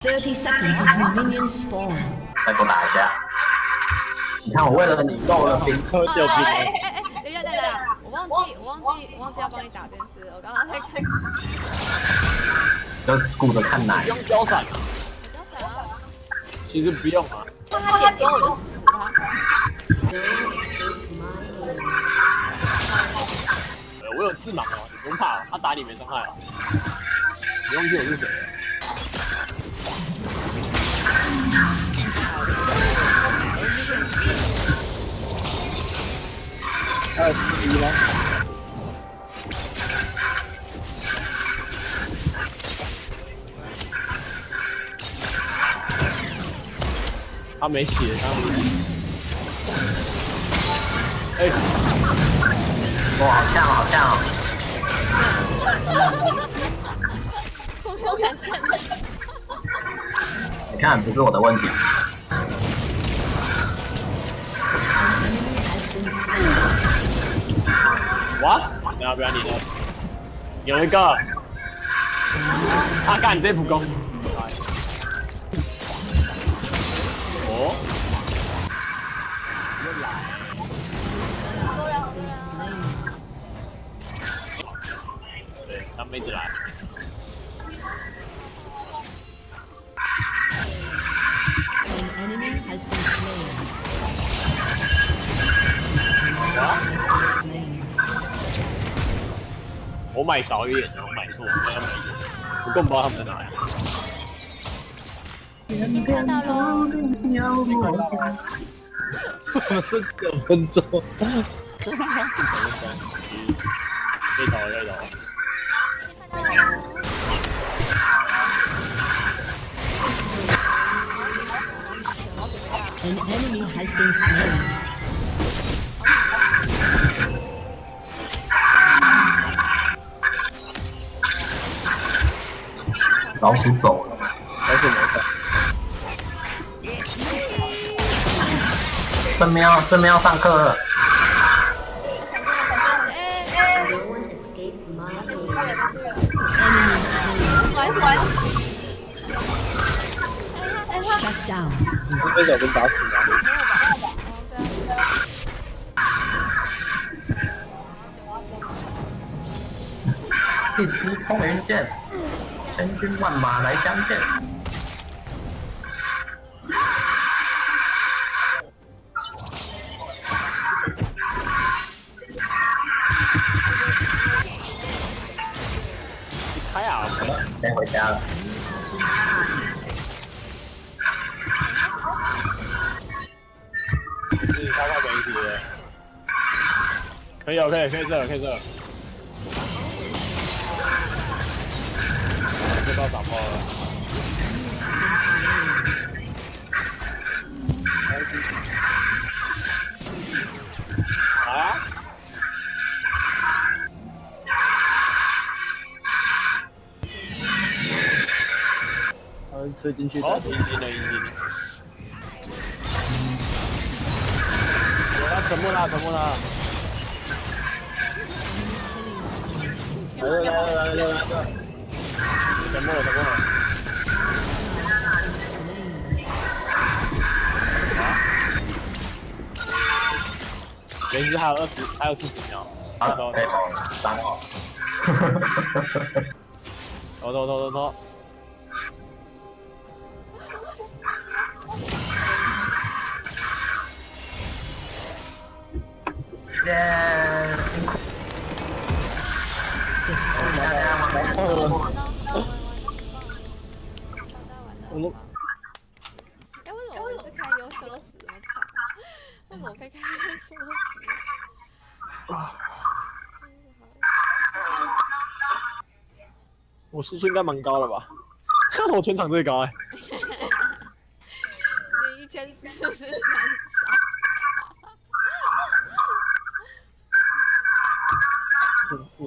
30 seconds until minions spawn. 再给我打一下。你看我为了你漏了兵，喝酒兵。等一下，我忘记要帮你打这件事，我刚刚在看。就顾着看奶。用交闪啊？交闪啊！其实不用啊。他点多我就死他。我有自盲哦，你不用怕，他打你没伤害哦。你忘记我是谁了？21吗？他没血，哎，哇，好像好像。我没有闪现。你看，不是我的问题。哇，不要你的，有一个，他干你这普攻。哦，又来，对，他们一直来。An enemy has been slain. 我买少一点，我买错，我要买一点，我根本不知道他们在哪里。你看到了？我们是9分钟。可以投，可以投。An enemy has been slain. 老鼠走了，没事没事。顺便要上课了。Shut down. 你是被小兵打死吗？一支空云剑，千军万马来相见。开啊！先回家了。是他快没题了。可以射。这到打爆了。啊！推进去，阴茎的。他沉默他。来，沉默了。没事，还有40秒。好，可以投了，3号。投。耶！我们哎，为什么我每次开优秀都死那么惨？为什么我可以开优秀都死？我输出应该蛮高了吧？我全场最高哎。你1443杀。真是。